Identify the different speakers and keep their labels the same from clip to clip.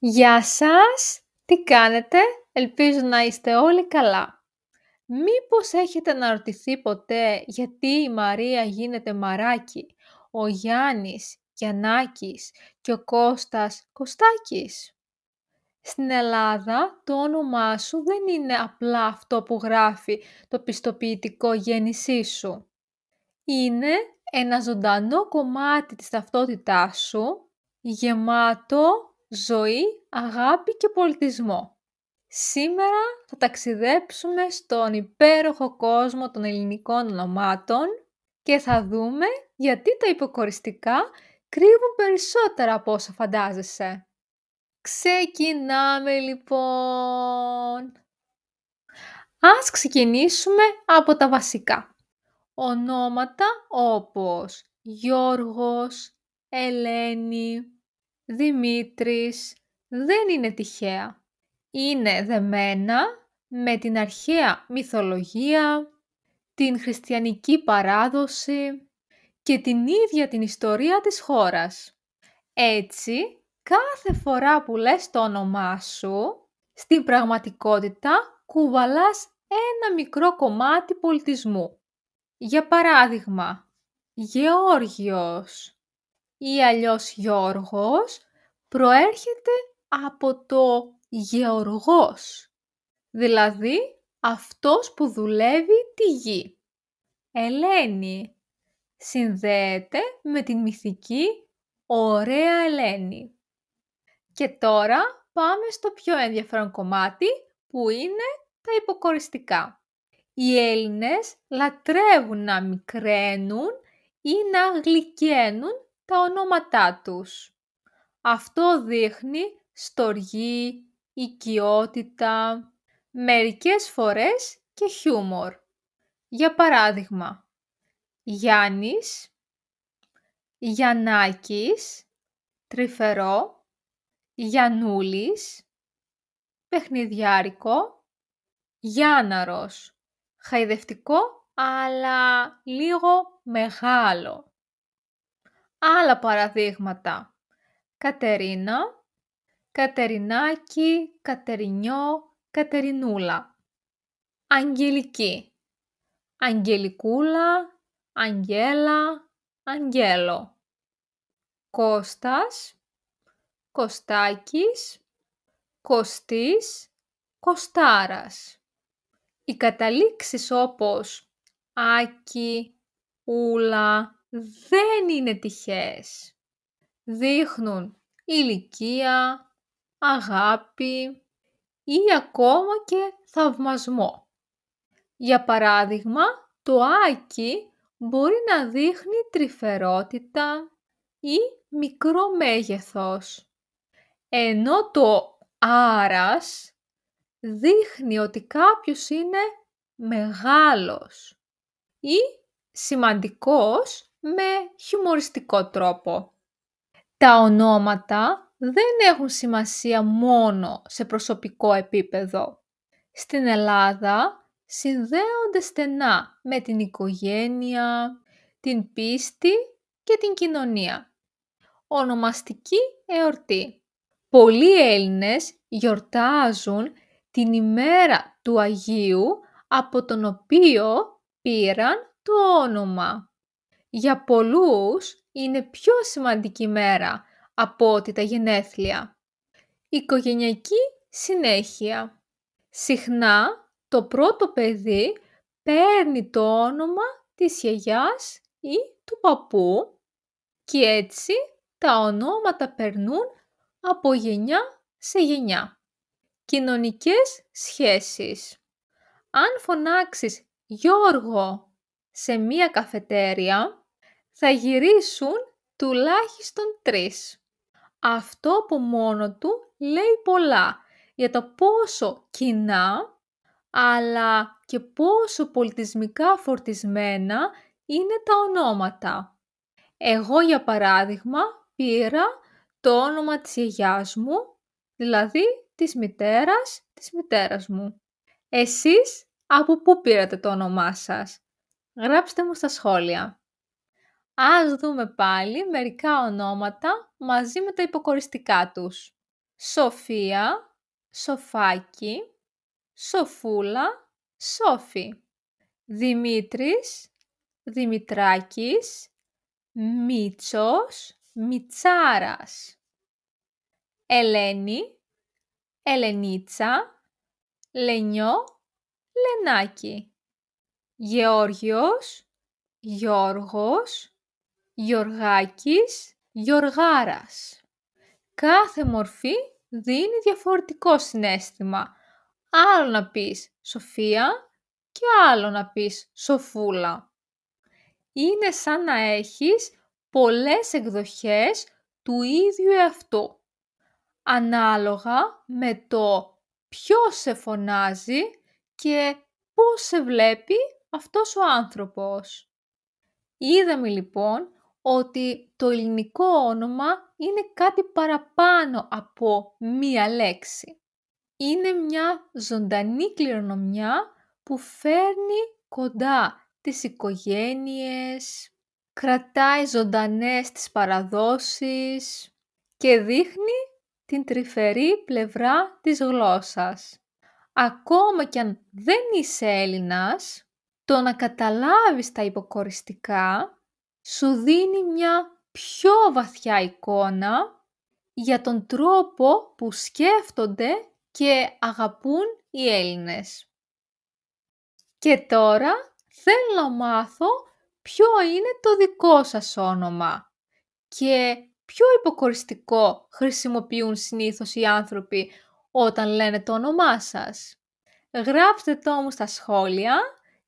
Speaker 1: Γεια σας! Τι κάνετε? Ελπίζω να είστε όλοι καλά. Μήπως έχετε αναρωτηθεί ποτέ γιατί η Μαρία γίνεται Μαράκι, ο Γιάννης Γιαννάκης και ο Κώστας Κωστάκης? Στην Ελλάδα το όνομά σου δεν είναι απλά αυτό που γράφει το πιστοποιητικό γέννησή σου. Είναι ένα ζωντανό κομμάτι της ταυτότητάς σου, γεμάτο ζωή, αγάπη και πολιτισμό. Σήμερα θα ταξιδέψουμε στον υπέροχο κόσμο των ελληνικών ονομάτων και θα δούμε γιατί τα υποκοριστικά κρύβουν περισσότερα από όσα φαντάζεσαι. Ξεκινάμε λοιπόν! Ας ξεκινήσουμε από τα βασικά. Ονόματα όπως Γιώργος, Ελένη, Δημήτρης δεν είναι τυχαία. Είναι δεμένα με την αρχαία μυθολογία, την χριστιανική παράδοση και την ίδια την ιστορία της χώρας. Έτσι, κάθε φορά που λες το όνομά σου, στην πραγματικότητα κουβαλάς ένα μικρό κομμάτι πολιτισμού. Για παράδειγμα, Γεώργιος ή αλλιώς Γιώργος προέρχεται από το γεωργός, δηλαδή αυτός που δουλεύει τη γη. Ελένη συνδέεται με την μυθική ωραία Ελένη. Και τώρα πάμε στο πιο ενδιαφέρον κομμάτι που είναι τα υποκοριστικά. Οι Έλληνες λατρεύουν να μικραίνουν ή να γλυκαίνουν τα ονόματά τους. Αυτό δείχνει στοργή, οικειότητα, μερικές φορές και χιούμορ. Για παράδειγμα, Γιάννης, Γιαννάκης, τρυφερό, Γιαννούλης, παιχνιδιάρικο, Γιάνναρος, χαϊδευτικό αλλά λίγο μεγάλο. Άλλα παραδείγματα. Κατερίνα, Κατερινάκη, Κατερινιό, Κατερινούλα. Αγγελική, Αγγελικούλα, Αγγέλα, Αγγέλο. Κώστας, Κωστάκης, Κωστής, Κωστάρας. Οι καταλήξεις όπως Άκη, Ούλα δεν είναι τυχαίες. Δείχνουν ηλικία, αγάπη ή ακόμα και θαυμασμό. Για παράδειγμα, το Άκη μπορεί να δείχνει τρυφερότητα ή μικρό μέγεθος, ενώ το Άρας δείχνει ότι κάποιος είναι μεγάλος ή σημαντικός με χιουμοριστικό τρόπο. Τα ονόματα δεν έχουν σημασία μόνο σε προσωπικό επίπεδο. Στην Ελλάδα συνδέονται στενά με την οικογένεια, την πίστη και την κοινωνία. Ονομαστική εορτή. Πολλοί Έλληνες γιορτάζουν την ημέρα του Αγίου από τον οποίο πήραν το όνομα. Για πολλούς είναι πιο σημαντική μέρα από ότι τα γενέθλια. Οικογενειακή συνέχεια. Συχνά το πρώτο παιδί παίρνει το όνομα της γιαγιάς ή του παππού και έτσι τα ονόματα περνούν από γενιά σε γενιά. Κοινωνικές σχέσεις. Αν φωνάξεις Γιώργο σε μία καφετέρια, θα γυρίσουν τουλάχιστον 3. Αυτό από μόνο του λέει πολλά για το πόσο κοινά, αλλά και πόσο πολιτισμικά φορτισμένα είναι τα ονόματα. Εγώ, για παράδειγμα, πήρα το όνομα της γιαγιάς μου, δηλαδή της μητέρας μου. Εσείς από πού πήρατε το όνομά σας? Γράψτε μου στα σχόλια. Ας δούμε πάλι μερικά ονόματα μαζί με τα υποκοριστικά τους. Σοφία, Σοφάκι, Σοφούλα, Σόφι. Δημήτρης, Δημητράκης, Μίτσος, Μιτσάρας. Ελένη, Ελενίτσα, Λενιό, Λενάκι. Γεώργιος, Γιώργος, Γιωργάκης, Γιωργάρας. Κάθε μορφή δίνει διαφορετικό συναίσθημα. Άλλο να πεις Σοφία και άλλο να πεις Σοφούλα. Είναι σαν να έχεις πολλές εκδοχές του ίδιου εαυτού, ανάλογα με το ποιος σε φωνάζει και πώς σε βλέπει αυτός ο άνθρωπος. Είδαμε λοιπόν ότι το ελληνικό όνομα είναι κάτι παραπάνω από μία λέξη. Είναι μια ζωντανή κληρονομιά που φέρνει κοντά τις οικογένειες, κρατάει ζωντανές τις παραδόσεις και δείχνει την τρυφερή πλευρά της γλώσσας. Ακόμα κι αν δεν είσαι Έλληνας, το να καταλάβεις τα υποκοριστικά σου δίνει μια πιο βαθιά εικόνα για τον τρόπο που σκέφτονται και αγαπούν οι Έλληνες. Και τώρα θέλω να μάθω ποιο είναι το δικό σας όνομα και ποιο υποκοριστικό χρησιμοποιούν συνήθως οι άνθρωποι όταν λένε το όνομά σας. Γράψτε το μου στα σχόλια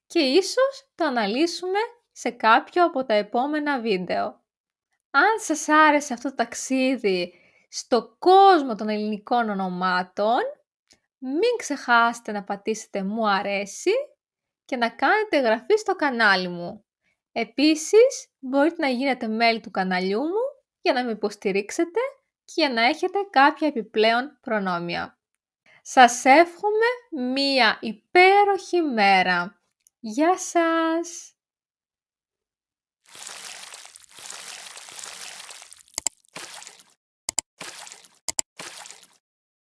Speaker 1: και ίσως το αναλύσουμε σε κάποιο από τα επόμενα βίντεο. Αν σας άρεσε αυτό το ταξίδι στο κόσμο των ελληνικών ονομάτων, μην ξεχάσετε να πατήσετε μου αρέσει και να κάνετε εγγραφή στο κανάλι μου. Επίσης, μπορείτε να γίνετε μέλη του καναλιού μου για να με υποστηρίξετε και για να έχετε κάποια επιπλέον προνόμια. Σας εύχομαι μία υπέροχη μέρα. Γεια σας!